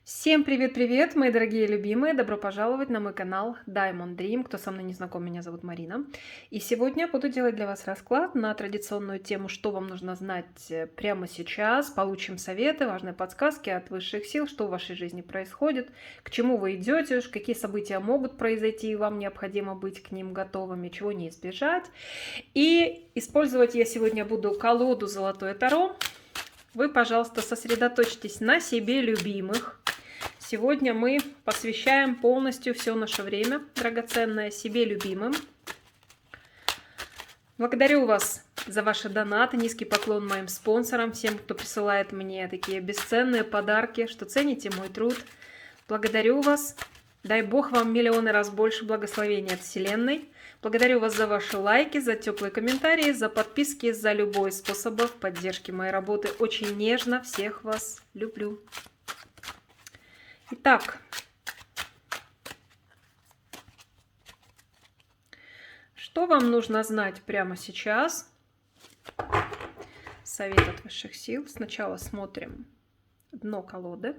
Всем привет-привет, мои дорогие любимые! Добро пожаловать на мой канал Diamond Dream. Кто со мной не знаком, меня зовут Марина. И сегодня буду делать для вас расклад на традиционную тему, что вам нужно знать прямо сейчас. Получим советы, важные подсказки от высших сил, что в вашей жизни происходит, к чему вы идете, какие события могут произойти, и вам необходимо быть к ним готовыми, чего не избежать. И использовать я сегодня буду колоду «Золотое Таро». Вы, пожалуйста, сосредоточьтесь на себе любимых. Сегодня мы посвящаем полностью все наше время драгоценное себе любимым. Благодарю вас за ваши донаты, низкий поклон моим спонсорам, всем, кто присылает мне такие бесценные подарки, что цените мой труд. Благодарю вас. Дай Бог вам миллионы раз больше благословений от Вселенной. Благодарю вас за ваши лайки, за теплые комментарии, за подписки, за любой способ поддержки моей работы. Очень нежно всех вас люблю. Итак, что вам нужно знать прямо сейчас? Совет от высших сил. Сначала смотрим дно колоды.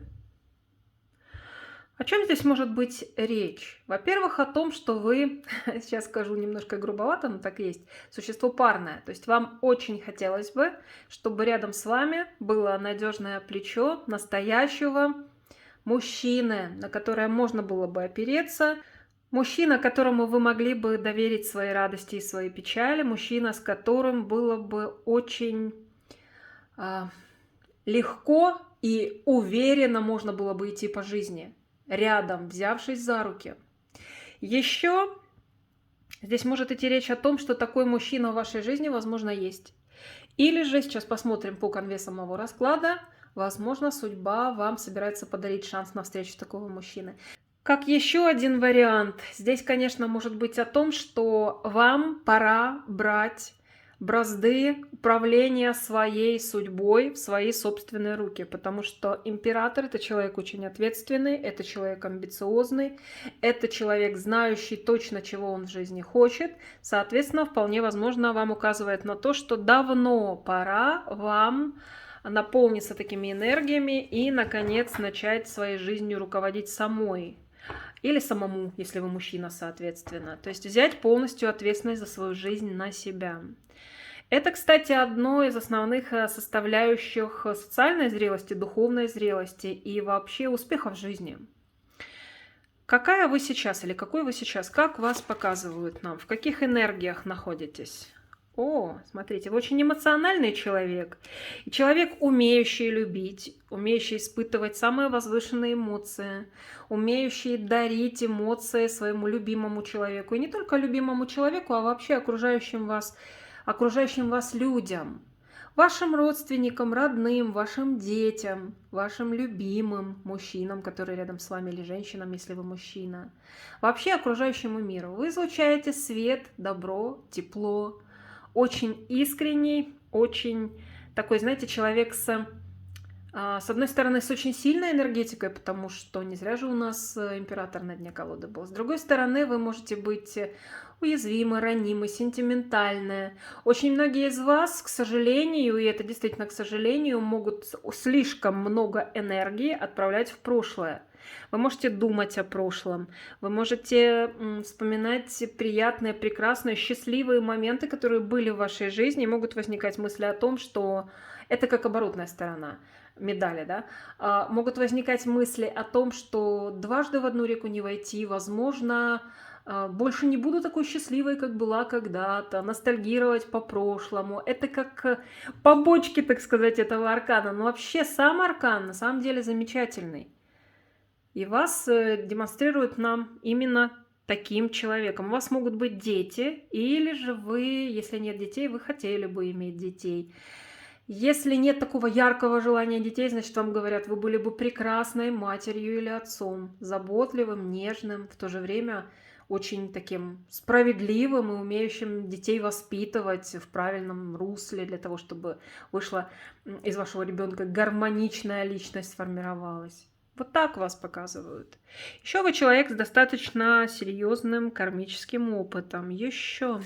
О чем здесь может быть речь? Во-первых, о том, что вы, сейчас скажу немножко грубовато, но так и есть, существо парное. То есть вам очень хотелось бы, чтобы рядом с вами было надежное плечо настоящего мужчины, на которое можно было бы опереться, мужчина, которому вы могли бы доверить свои радости и свои печали, мужчина, с которым было бы очень легко и уверенно можно было бы идти по жизни, рядом, взявшись за руки. Еще здесь может идти речь о том, что такой мужчина в вашей жизни, возможно, есть. Или же, сейчас посмотрим по конве самого расклада, возможно, судьба вам собирается подарить шанс на встречу такого мужчины. Как еще один вариант, здесь, конечно, может быть о том, что вам пора брать бразды управления своей судьбой в свои собственные руки, потому что император – это человек очень ответственный, это человек амбициозный, это человек, знающий точно, чего он в жизни хочет. Соответственно, вполне возможно, вам указывает на то, что давно пора вам наполниться такими энергиями и, наконец, начать своей жизнью руководить самой. Или самому, если вы мужчина, соответственно. То есть взять полностью ответственность за свою жизнь на себя. Это, кстати, одно из основных составляющих социальной зрелости, духовной зрелости и вообще успеха в жизни. Какая вы сейчас или какой вы сейчас? Как вас показывают нам? В каких энергиях находитесь? О, смотрите, вы очень эмоциональный человек. И человек, умеющий любить, умеющий испытывать самые возвышенные эмоции, умеющий дарить эмоции своему любимому человеку. И не только любимому человеку, а вообще окружающим вас людям. Вашим родственникам, родным, вашим детям, вашим любимым мужчинам, которые рядом с вами, или женщинам, если вы мужчина. Вообще окружающему миру. Вы излучаете свет, добро, тепло. Очень искренний, очень такой, знаете, человек с одной стороны, с очень сильной энергетикой, потому что не зря же у нас император на дне колоды был. С другой стороны, вы можете быть уязвимы, ранимы, сентиментальны. Очень многие из вас, к сожалению, и это действительно к сожалению, могут слишком много энергии отправлять в прошлое. Вы можете думать о прошлом, вы можете вспоминать приятные, прекрасные, счастливые моменты, которые были в вашей жизни, и могут возникать мысли о том, что это как оборотная сторона медали, да? Могут возникать мысли о том, что дважды в одну реку не войти, возможно, больше не буду такой счастливой, как была когда-то, ностальгировать по прошлому. Это как побочки, так сказать, этого аркана. Но вообще сам аркан на самом деле замечательный. И вас демонстрируют нам именно таким человеком. У вас могут быть дети, или же вы, если нет детей, вы хотели бы иметь детей. Если нет такого яркого желания детей, значит, вам говорят, вы были бы прекрасной матерью или отцом, заботливым, нежным, в то же время очень таким справедливым и умеющим детей воспитывать в правильном русле для того, чтобы вышла из вашего ребенка гармоничная личность, сформировалась. Вот так вас показывают. Еще вы человек с достаточно серьезным кармическим опытом. Еще.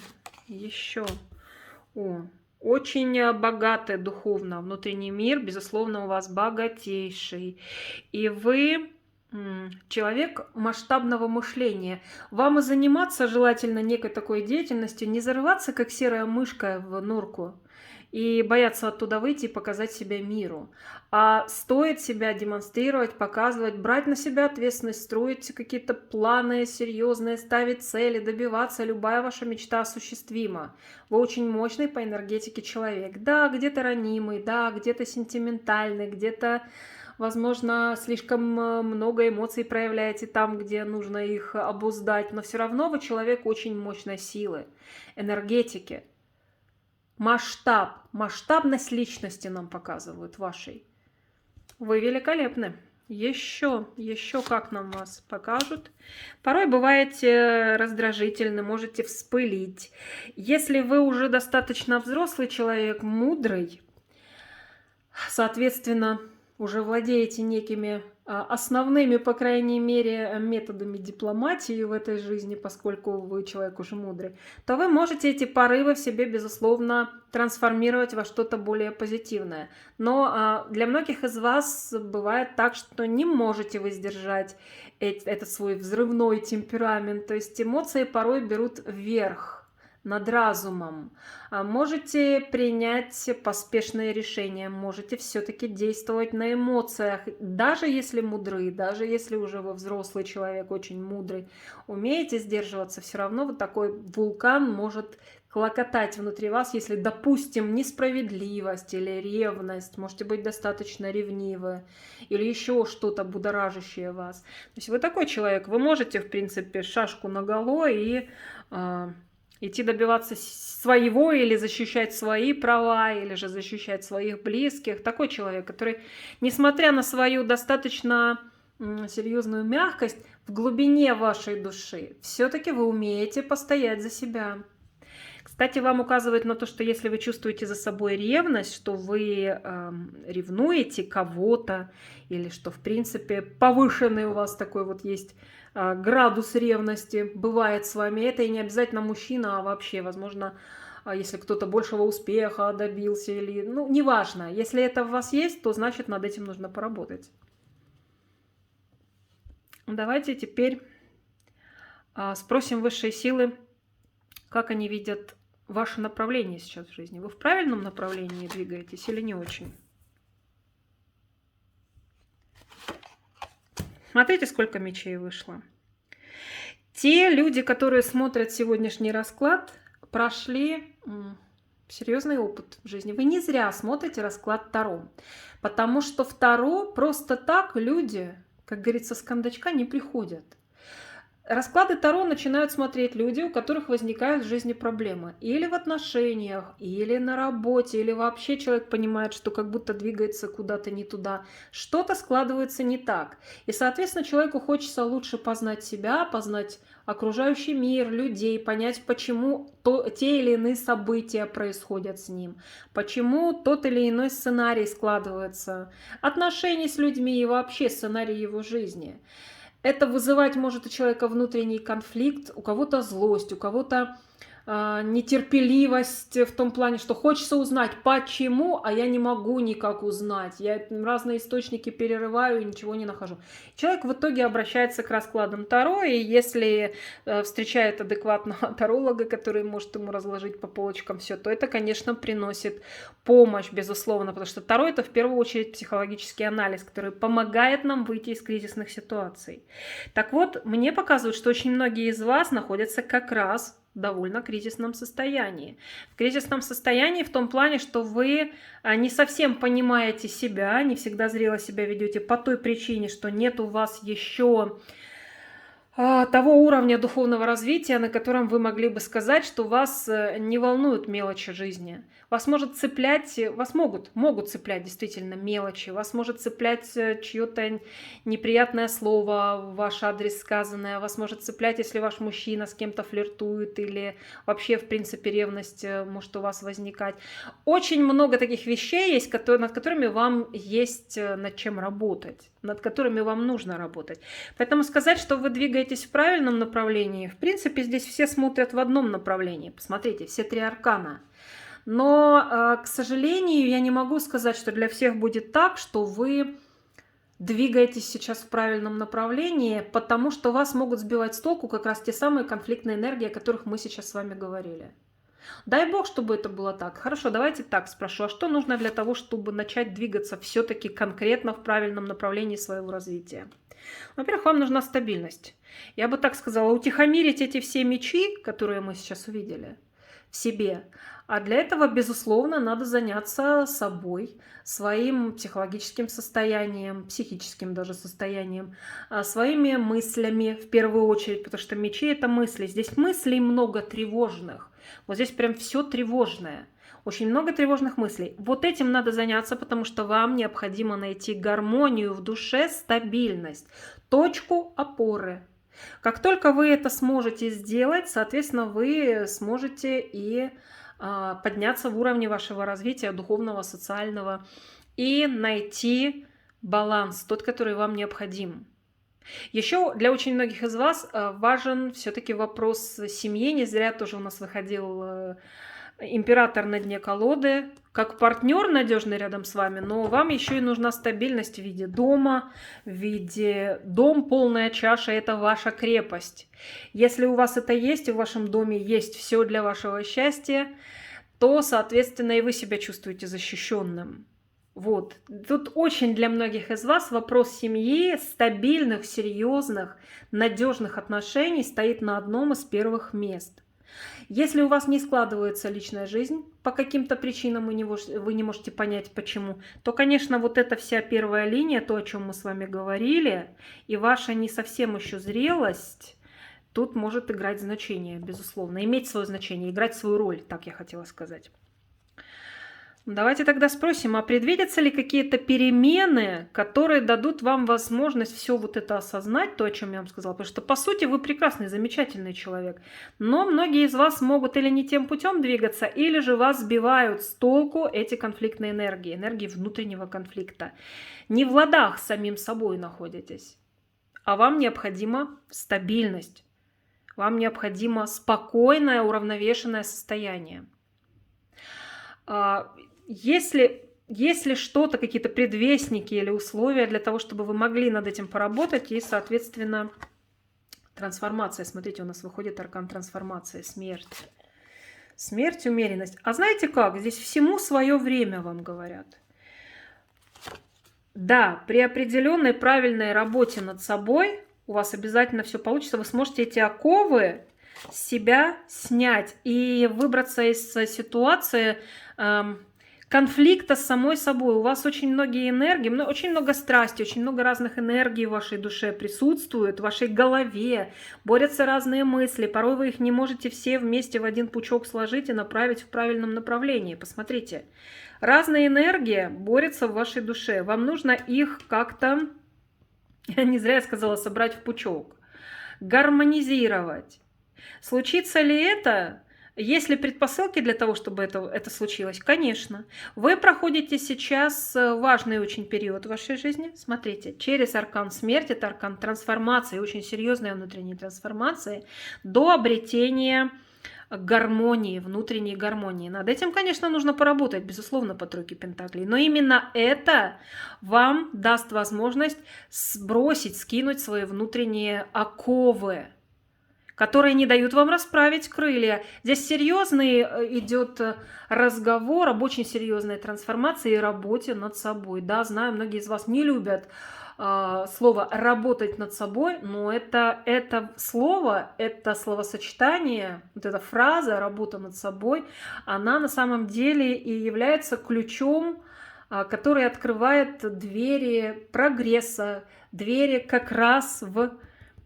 О, очень богатый духовно, внутренний мир, безусловно, у вас богатейший. И вы человек масштабного мышления. Вам и заниматься желательно некой такой деятельностью, не зарываться, как серая мышка в норку, и бояться оттуда выйти и показать себя миру. А стоит себя демонстрировать, показывать, брать на себя ответственность, строить какие-то планы серьезные, ставить цели, добиваться. Любая ваша мечта осуществима. Вы очень мощный по энергетике человек. Да, где-то ранимый, да, где-то сентиментальный, где-то, возможно, слишком много эмоций проявляете там, где нужно их обуздать, но все равно вы человек очень мощной силы, энергетики. Масштабность личности нам показывают вашей. Вы великолепны. Еще как нам вас покажут. Порой бываете раздражительны, можете вспылить. Если вы уже достаточно взрослый человек, мудрый, соответственно, уже владеете некими основными, по крайней мере, методами дипломатии в этой жизни, поскольку вы человек уже мудрый, то вы можете эти порывы в себе, безусловно, трансформировать во что-то более позитивное. Но для многих из вас бывает так, что не можете вы сдержать этот свой взрывной темперамент, то есть эмоции порой берут вверх над разумом. Можете принять поспешные решения, можете все-таки действовать на эмоциях, даже если мудры, даже если уже вы взрослый человек, очень мудрый, умеете сдерживаться, все равно вот такой вулкан может клокотать внутри вас, если, допустим, несправедливость или ревность, можете быть достаточно ревнивы, или еще что-то будоражащее вас. То есть вы такой человек, вы можете, в принципе, шашку наголо и идти добиваться своего или защищать свои права, или же защищать своих близких. Такой человек, который, несмотря на свою достаточно серьезную мягкость, в глубине вашей души все-таки вы умеете постоять за себя. Кстати, вам указывает на то, что если вы чувствуете за собой ревность, что вы ревнуете кого-то, или что, в принципе, повышенный у вас такой вот есть градус ревности бывает с вами. Это и не обязательно мужчина, а вообще, возможно, если кто-то большего успеха добился, или, ну, неважно. Если это у вас есть, то значит над этим нужно поработать. Давайте теперь спросим высшие силы, как они видят ваше направление сейчас в жизни. Вы в правильном направлении двигаетесь или не очень? Смотрите, сколько мечей вышло. Те люди, которые смотрят сегодняшний расклад, прошли серьезный опыт в жизни. Вы не зря смотрите расклад Таро, потому что в Таро просто так люди, как говорится, с кондачка не приходят. Расклады Таро начинают смотреть люди, у которых возникают в жизни проблемы. Или в отношениях, или на работе, или вообще человек понимает, что как будто двигается куда-то не туда. Что-то складывается не так. И, соответственно, человеку хочется лучше познать себя, познать окружающий мир, людей, понять, почему те или иные события происходят с ним, почему тот или иной сценарий складывается, отношения с людьми и вообще сценарий его жизни. Это вызывать может у человека внутренний конфликт, у кого-то злость, у кого-то нетерпеливость в том плане, что хочется узнать, почему, а я не могу никак узнать. Я разные источники перерываю и ничего не нахожу. Человек в итоге обращается к раскладам Таро, и если встречает адекватного таролога, который может ему разложить по полочкам все, то это, конечно, приносит помощь, безусловно, потому что Таро — это в первую очередь психологический анализ, который помогает нам выйти из кризисных ситуаций. Так вот, мне показывают, что очень многие из вас находятся как раз в довольно кризисном состоянии. В кризисном состоянии в том плане, что вы не совсем понимаете себя, не всегда зрело себя ведете по той причине, что нет у вас еще того уровня духовного развития, на котором вы могли бы сказать, что вас не волнуют мелочи жизни. Вас могут цеплять действительно мелочи, вас может цеплять чье-то неприятное слово в ваш адрес сказанное, вас может цеплять, если ваш мужчина с кем-то флиртует, или вообще, в принципе, ревность может у вас возникать. Очень много таких вещей есть, над которыми вам есть над чем работать, над которыми вам нужно работать. Поэтому сказать, что вы двигаетесь в правильном направлении, в принципе, здесь все смотрят в одном направлении. Посмотрите, все три аркана. Но, к сожалению, я не могу сказать, что для всех будет так, что вы двигаетесь сейчас в правильном направлении, потому что вас могут сбивать с толку как раз те самые конфликтные энергии, о которых мы сейчас с вами говорили. Дай бог, чтобы это было так. Хорошо, давайте так спрошу. А что нужно для того, чтобы начать двигаться все-таки конкретно в правильном направлении своего развития? Во-первых, вам нужна стабильность. Я бы так сказала, утихомирить эти все мечи, которые мы сейчас увидели, в себе. А для этого, безусловно, надо заняться собой, своим психологическим состоянием, психическим даже состоянием, своими мыслями в первую очередь, потому что мечи – это мысли. Здесь мыслей много тревожных. Вот здесь прям все тревожное. Очень много тревожных мыслей. Вот этим надо заняться, потому что вам необходимо найти гармонию в душе, стабильность, точку опоры. Как только вы это сможете сделать, соответственно, вы сможете и подняться в уровне вашего развития духовного, социального и найти баланс, тот, который вам необходим. Еще для очень многих из вас важен все-таки вопрос семьи. Не зря тоже у нас выходил император на дне колоды, как партнер надежный рядом с вами, но вам еще и нужна стабильность в виде дома, в виде дом, полная чаша – это ваша крепость. Если у вас это есть, в вашем доме есть все для вашего счастья, то, соответственно, и вы себя чувствуете защищенным. Вот. Тут очень для многих из вас вопрос семьи, стабильных, серьезных, надежных отношений стоит на одном из первых мест. Если у вас не складывается личная жизнь, по каким-то причинам вы не можете понять почему, то, конечно, вот эта вся первая линия, то, о чем мы с вами говорили, и ваша не совсем еще зрелость, тут может играть значение, безусловно, иметь свое значение, играть свою роль, так я хотела сказать. Давайте тогда спросим, а предвидятся ли какие-то перемены, которые дадут вам возможность все вот это осознать, то, о чем я вам сказала? Потому что, по сути, вы прекрасный, замечательный человек. Но многие из вас могут или не тем путем двигаться, или же вас сбивают с толку эти конфликтные энергии, энергии внутреннего конфликта. Не в ладах с самим собой находитесь, а вам необходима стабильность. Вам необходимо спокойное, уравновешенное состояние. Если что-то, какие-то предвестники или условия для того, чтобы вы могли над этим поработать, и, соответственно, трансформация. Смотрите, у нас выходит аркан трансформации, смерть. Смерть, умеренность. А знаете как? Здесь всему свое время вам говорят. Да, при определенной правильной работе над собой у вас обязательно все получится. Вы сможете эти оковы с себя снять и выбраться из ситуации конфликта с самой собой. У вас очень многие энергии, очень много страсти, очень много разных энергий в вашей душе присутствует, в вашей голове. Борются разные мысли. Порой вы их не можете все вместе в один пучок сложить и направить в правильном направлении. Посмотрите. Разные энергии борются в вашей душе. Вам нужно их как-то, не зря я сказала, собрать в пучок, гармонизировать. Случится ли это? Есть ли предпосылки для того, чтобы это случилось? Конечно. Вы проходите сейчас важный очень период в вашей жизни. Смотрите, через аркан смерти, это аркан трансформации, очень серьезной внутренней трансформации, до обретения гармонии, внутренней гармонии. Над этим, конечно, нужно поработать, безусловно, по тройке пентаклей. Но именно это вам даст возможность сбросить, скинуть свои внутренние оковы, которые не дают вам расправить крылья. Здесь серьезный идет разговор об очень серьезной трансформации и работе над собой. Да, знаю, многие из вас не любят слово «работать над собой», но это слово, это словосочетание, вот эта фраза «работа над собой», она на самом деле и является ключом, который открывает двери прогресса, двери как раз в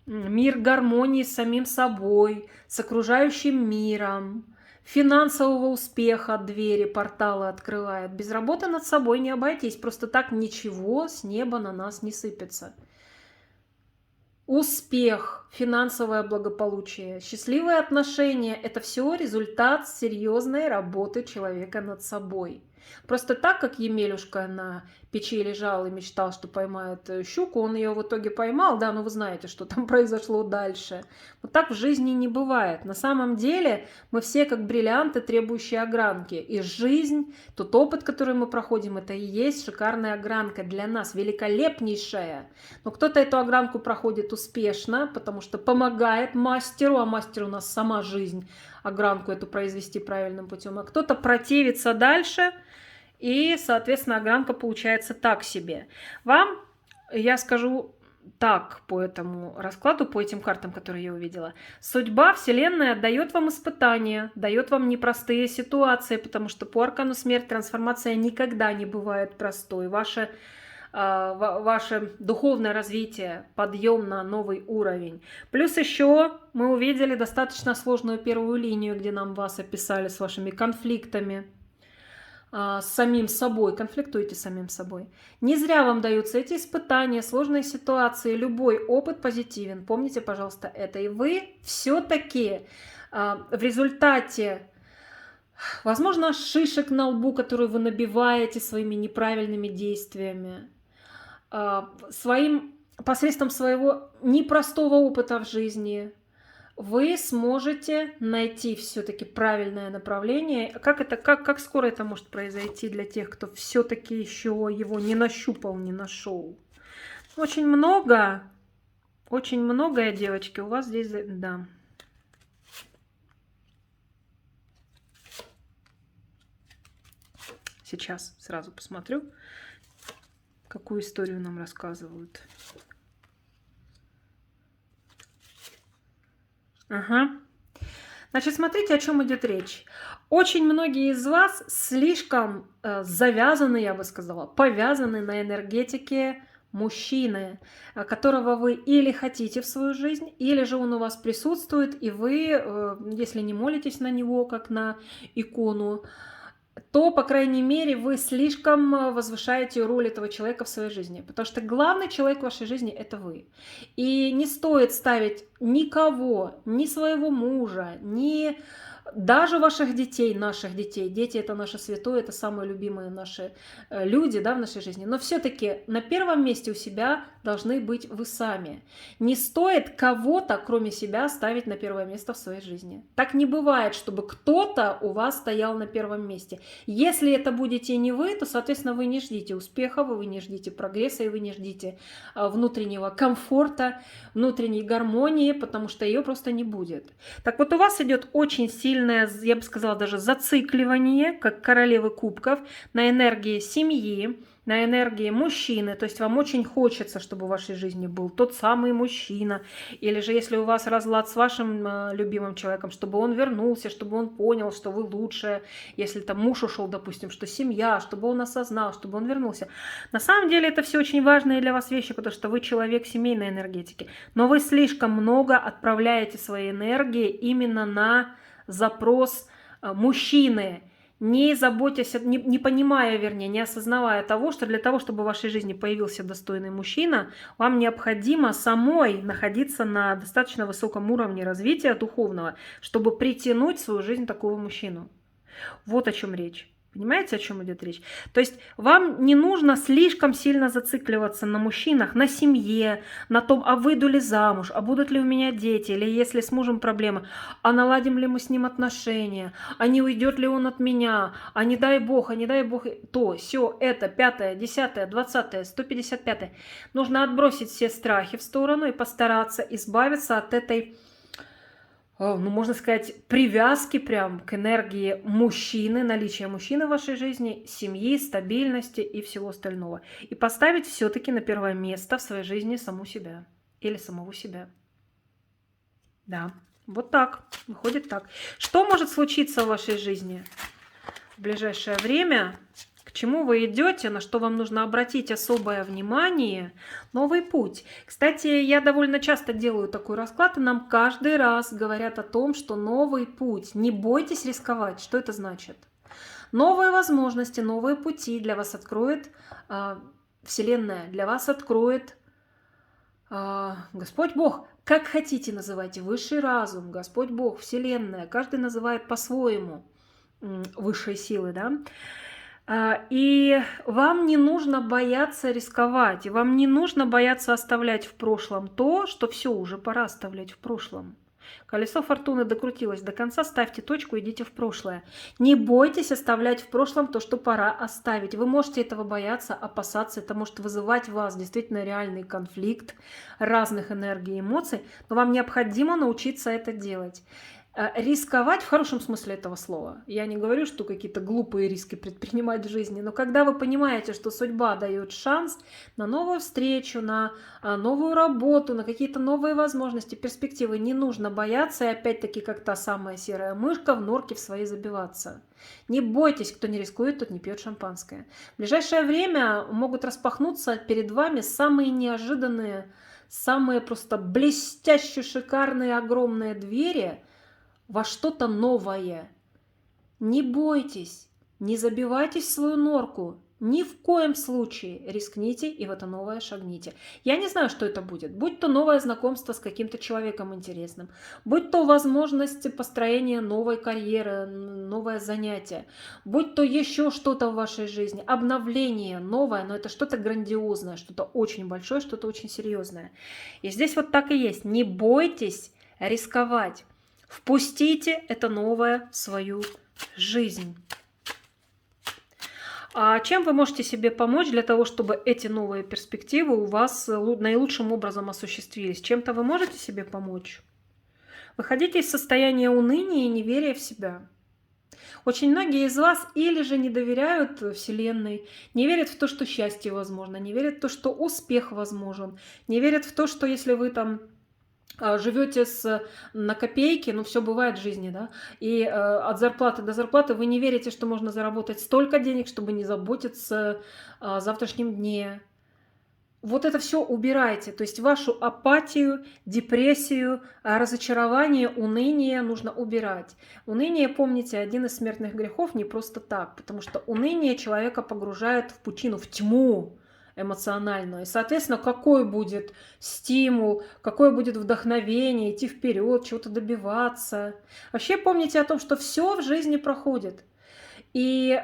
мир гармонии с самим собой, с окружающим миром, финансового успеха двери, порталы открывает. Без работы над собой не обойтись. Просто так ничего с неба на нас не сыпется. Успех, финансовое благополучие, счастливые отношения – это все результат серьезной работы человека над собой. Просто так, как Емелюшка на печи лежал и мечтал, что поймает щуку, он ее в итоге поймал, да, но вы знаете, что там произошло дальше. Вот так в жизни не бывает. На самом деле мы все как бриллианты, требующие огранки. И жизнь, тот опыт, который мы проходим, это и есть шикарная огранка для нас, великолепнейшая. Но кто-то эту огранку проходит успешно, потому что помогает мастеру, а мастер у нас сама жизнь, огранку эту произвести правильным путем. А кто-то противится дальше, и, соответственно, огранка получается так себе. Вам, я скажу так по этому раскладу, по этим картам, которые я увидела. Судьба, Вселенная дает вам испытания, дает вам непростые ситуации, потому что по аркану смерть трансформация никогда не бывает простой. Ваше духовное развитие, подъем на новый уровень. Плюс еще мы увидели достаточно сложную первую линию, где нам вас описали с вашими конфликтами, с самим собой, конфликтуете с самим собой. Не зря вам даются эти испытания, сложные ситуации, любой опыт позитивен. Помните, пожалуйста, это. И вы все-таки в результате, возможно, шишек на лбу, которые вы набиваете своими неправильными действиями, посредством своего непростого опыта в жизни, вы сможете найти все-таки правильное направление. Как скоро это может произойти для тех, кто все-таки еще его не нащупал, не нашел? Очень многое, девочки, у вас здесь, да. Сейчас сразу посмотрю, какую историю нам рассказывают. Ага. Значит, смотрите, о чем идет речь. Очень многие из вас слишком завязаны, я бы сказала, повязаны на энергетике мужчины, которого вы или хотите в свою жизнь, или же он у вас присутствует, и вы, если не молитесь на него, как на икону, то, по крайней мере, вы слишком возвышаете роль этого человека в своей жизни. Потому что главный человек в вашей жизни – это вы. И не стоит ставить никого, ни своего мужа, ни даже ваших детей, наших детей. Дети – это наше святое, это самые любимые наши люди, да, в нашей жизни. Но все-таки на первом месте у себя должны быть вы сами. Не стоит кого-то, кроме себя, ставить на первое место в своей жизни. Так не бывает, чтобы кто-то у вас стоял на первом месте. Если это будете не вы, то, соответственно, вы не ждите успеха, вы не ждите прогресса, и вы не ждите внутреннего комфорта, внутренней гармонии, потому что ее просто не будет. Так вот, у вас идет очень сильное, я бы сказала, даже зацикливание, как королевы кубков, на энергии семьи, на энергии мужчины, то есть вам очень хочется, чтобы в вашей жизни был тот самый мужчина, или же если у вас разлад с вашим любимым человеком, чтобы он вернулся, чтобы он понял, что вы лучшее, если там муж ушел, допустим, что семья, чтобы он осознал, чтобы он вернулся. На самом деле это все очень важные для вас вещи, потому что вы человек семейной энергетики, но вы слишком много отправляете своей энергии именно на запрос мужчины, не заботясь, не понимая, вернее, не осознавая того, что для того, чтобы в вашей жизни появился достойный мужчина, вам необходимо самой находиться на достаточно высоком уровне развития духовного, чтобы притянуть в свою жизнь такого мужчину. Вот о чем речь. Понимаете, о чем идет речь? То есть вам не нужно слишком сильно зацикливаться на мужчинах, на семье, на том, а выйду ли замуж, а будут ли у меня дети, или если с мужем проблемы, а наладим ли мы с ним отношения, а не уйдет ли он от меня, а не дай бог, то, все, это, 5, 10, 20, 155. Нужно отбросить все страхи в сторону и постараться избавиться от этой, ну, можно сказать, привязки прям к энергии мужчины, наличия мужчины в вашей жизни, семьи, стабильности и всего остального. И поставить все-таки на первое место в своей жизни саму себя или самого себя. Да, вот так, выходит так. Что может случиться в вашей жизни в ближайшее время? К чему вы идете, на что вам нужно обратить особое внимание? Новый путь. Кстати, я довольно часто делаю такой расклад, и нам каждый раз говорят о том, что новый путь. Не бойтесь рисковать. Что это значит? Новые возможности, новые пути для вас откроет Вселенная, для вас откроет Господь Бог. Как хотите называйте, высший разум, Господь Бог, Вселенная. Каждый называет по-своему высшие силы, да? И вам не нужно бояться рисковать, и вам не нужно бояться оставлять в прошлом то, что все, уже пора оставлять в прошлом. Колесо фортуны докрутилось до конца, ставьте точку, идите в прошлое. Не бойтесь оставлять в прошлом то, что пора оставить. Вы можете этого бояться, опасаться, это может вызывать в вас действительно реальный конфликт разных энергий и эмоций, но вам необходимо научиться это делать. Рисковать в хорошем смысле этого слова. Я не говорю, что какие-то глупые риски предпринимать в жизни, но когда вы понимаете, что судьба дает шанс на новую встречу, на новую работу, на какие-то новые возможности, перспективы, не нужно бояться и опять-таки, как та самая серая мышка, в норке в свои забиваться. Не бойтесь, кто не рискует, тот не пьет шампанское. В ближайшее время могут распахнуться перед вами самые неожиданные, самые просто блестящие, шикарные, огромные двери во что-то новое. Не бойтесь, не забивайтесь в свою норку. Ни в коем случае рискните и в это новое шагните. Я не знаю, что это будет. Будь то новое знакомство с каким-то человеком интересным, будь то возможность построения новой карьеры, новое занятие, будь то еще что-то в вашей жизни, обновление новое, но это что-то грандиозное, что-то очень большое, что-то очень серьезное. И здесь вот так и есть. Не бойтесь рисковать. Впустите это новое в свою жизнь. А чем вы можете себе помочь для того, чтобы эти новые перспективы у вас наилучшим образом осуществились? Чем-то вы можете себе помочь? Выходите из состояния уныния и неверия в себя. Очень многие из вас или же не доверяют Вселенной, не верят в то, что счастье возможно, не верят в то, что успех возможен, не верят в то, что если вы там живете на копейки, ну все бывает в жизни, да, и от зарплаты до зарплаты вы не верите, что можно заработать столько денег, чтобы не заботиться о завтрашнем дне. Вот это все убирайте, то есть вашу апатию, депрессию, разочарование, уныние нужно убирать. Уныние, помните, один из смертных грехов не просто так, потому что уныние человека погружает в пучину, в тьму эмоциональную. И, соответственно, какой будет стимул, какое будет вдохновение идти вперед, чего-то добиваться. Вообще помните о том, что все в жизни проходит. И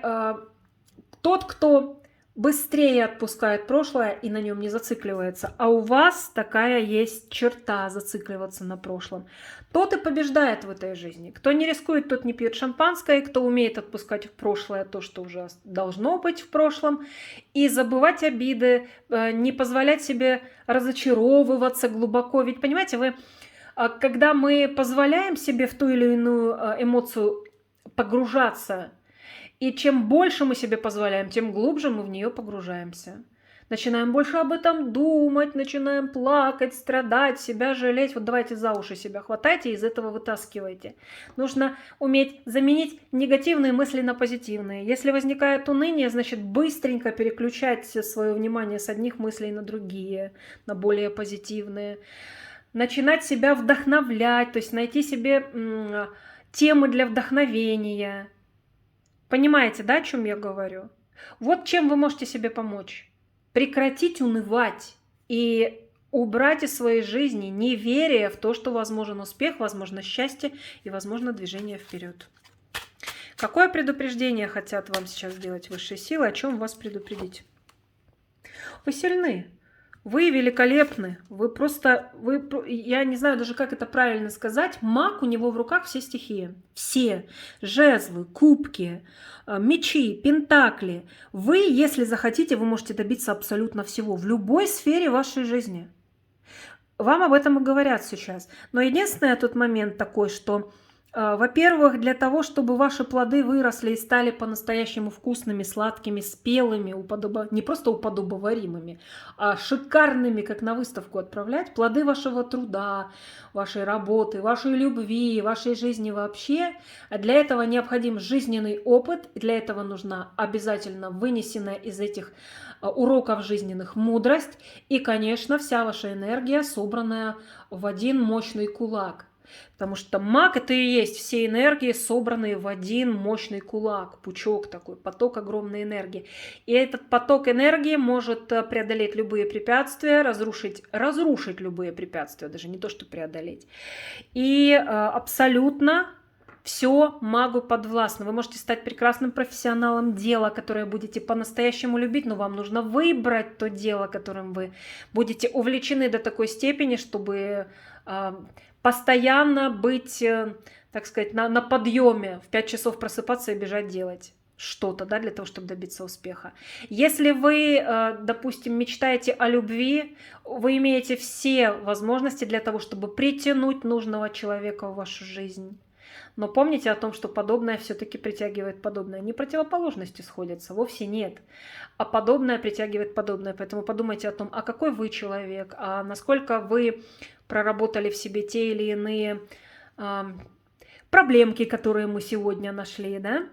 тот, кто быстрее отпускает прошлое и на нем не зацикливается, а у вас такая есть черта зацикливаться на прошлом, тот и побеждает в этой жизни. Кто не рискует, тот не пьет шампанское, кто умеет отпускать в прошлое то, что уже должно быть в прошлом, и забывать обиды, не позволять себе разочаровываться глубоко. Ведь, понимаете, когда мы позволяем себе в ту или иную эмоцию погружаться, и чем больше мы себе позволяем, тем глубже мы в нее погружаемся. Начинаем больше об этом думать, начинаем плакать, страдать, себя жалеть. Вот давайте за уши себя хватайте и из этого вытаскивайте. Нужно уметь заменить негативные мысли на позитивные. Если возникает уныние, значит быстренько переключать свое внимание с одних мыслей на другие, на более позитивные. Начинать себя вдохновлять, то есть найти себе темы для вдохновения. Понимаете, да, о чем я говорю? Вот чем вы можете себе помочь. Прекратить унывать и убрать из своей жизни неверие в то, что возможен успех, возможно счастье и возможно движение вперед. Какое предупреждение хотят вам сейчас сделать высшие силы? О чем вас предупредить? Вы сильны. Вы великолепны, я не знаю даже, как это правильно сказать, маг, у него в руках все стихии, все, жезлы, кубки, мечи, пентакли. Вы, если захотите, вы можете добиться абсолютно всего, в любой сфере вашей жизни. Вам об этом и говорят сейчас. Но единственный тот момент такой, что, во-первых, для того, чтобы ваши плоды выросли и стали по-настоящему вкусными, сладкими, спелыми, не просто уподобоваримыми, а шикарными, как на выставку отправлять, плоды вашего труда, вашей работы, вашей любви, вашей жизни вообще, для этого необходим жизненный опыт, для этого нужна обязательно вынесенная из этих уроков жизненных мудрость и, конечно, вся ваша энергия, собранная в один мощный кулак. Потому что маг — это и есть все энергии, собранные в один мощный кулак, пучок такой, поток огромной энергии. И этот поток энергии может преодолеть любые препятствия, разрушить любые препятствия, даже не то, что преодолеть. И абсолютно Все магу подвластно. Вы можете стать прекрасным профессионалом дела, которое будете по-настоящему любить, но вам нужно выбрать то дело, которым вы будете увлечены до такой степени, чтобы постоянно быть, так сказать, на подъеме, в 5 часов просыпаться и бежать делать что-то, да, для того, чтобы добиться успеха. Если вы, допустим, мечтаете о любви, вы имеете все возможности для того, чтобы притянуть нужного человека в вашу жизнь. Но помните о том, что подобное все-таки притягивает подобное. Не противоположности сходятся, вовсе нет. А подобное притягивает подобное. Поэтому подумайте о том, а какой вы человек, а насколько вы проработали в себе те или иные проблемки, которые мы сегодня нашли, да?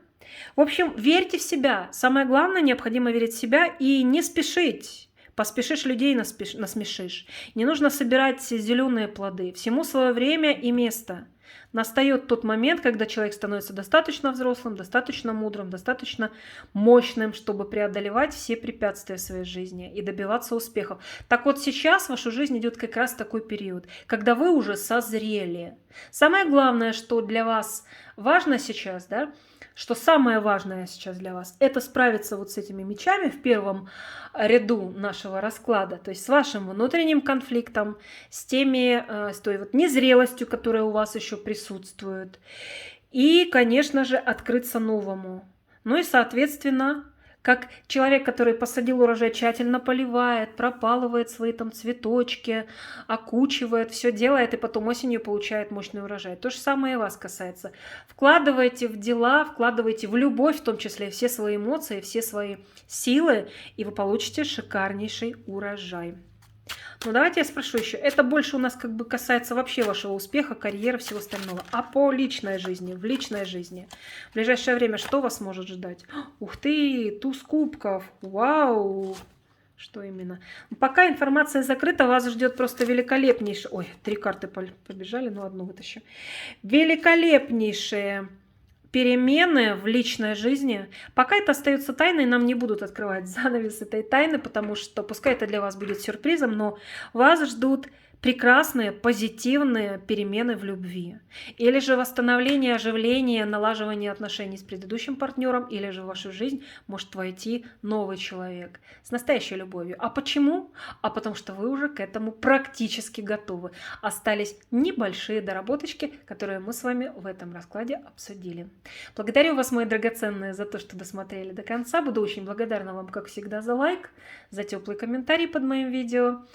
В общем, верьте в себя. Самое главное, необходимо верить в себя и не спешить. Поспешишь, людей насмешишь. Не нужно собирать зеленые плоды. Всему свое время и место. Настает тот момент, когда человек становится достаточно взрослым, достаточно мудрым, достаточно мощным, чтобы преодолевать все препятствия в своей жизни и добиваться успехов. Так вот сейчас в вашу жизнь идет как раз такой период, когда вы уже созрели. Самое главное, что для вас важно сейчас, да, что самое важное сейчас для вас, это справиться вот с этими мечами в первом ряду нашего расклада, то есть с вашим внутренним конфликтом, с той вот незрелостью, которая у вас еще присутствует, и, конечно же, открыться новому. Ну и, соответственно, как человек, который посадил урожай, тщательно поливает, пропалывает свои там цветочки, окучивает, все делает, и потом осенью получает мощный урожай. То же самое и вас касается. Вкладывайте в дела, вкладывайте в любовь, в том числе все свои эмоции, все свои силы, и вы получите шикарнейший урожай. Ну, давайте я спрошу еще. Это больше у нас как бы касается вообще вашего успеха, карьеры, всего остального. А по личной жизни, в личной жизни, в ближайшее время что вас может ждать? Ух ты, туз кубков, вау! Что именно? Пока информация закрыта, вас ждет просто великолепнейшее... Ой, 3 карты побежали, но одну вытащу. Великолепнейшее перемены в личной жизни. Пока это остается тайной, нам не будут открывать занавес этой тайны, потому что пускай это для вас будет сюрпризом, но вас ждут прекрасные, позитивные перемены в любви. Или же восстановление, оживление, налаживание отношений с предыдущим партнером, или же в вашу жизнь может войти новый человек с настоящей любовью. А почему? А потому что вы уже к этому практически готовы. Остались небольшие доработочки, которые мы с вами в этом раскладе обсудили. Благодарю вас, мои драгоценные, за то, что досмотрели до конца. Буду очень благодарна вам, как всегда, за лайк, за теплый комментарий под моим видео.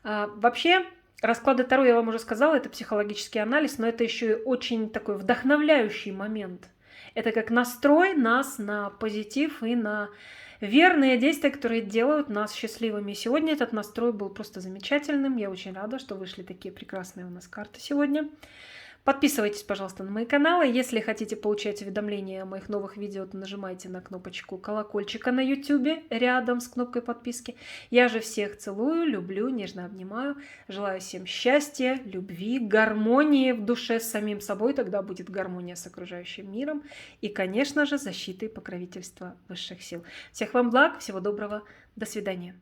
Вообще, расклады Таро, я вам уже сказала, это психологический анализ, но это еще и очень такой вдохновляющий момент. Это как настрой нас на позитив и на верные действия, которые делают нас счастливыми. Сегодня этот настрой был просто замечательным. Я очень рада, что вышли такие прекрасные у нас карты сегодня. Подписывайтесь, пожалуйста, на мои каналы. Если хотите получать уведомления о моих новых видео, то нажимайте на кнопочку колокольчика на YouTube рядом с кнопкой подписки. Я же всех целую, люблю, нежно обнимаю. Желаю всем счастья, любви, гармонии в душе с самим собой. Тогда будет гармония с окружающим миром. И, конечно же, защиты и покровительства высших сил. Всех вам благ, всего доброго. До свидания.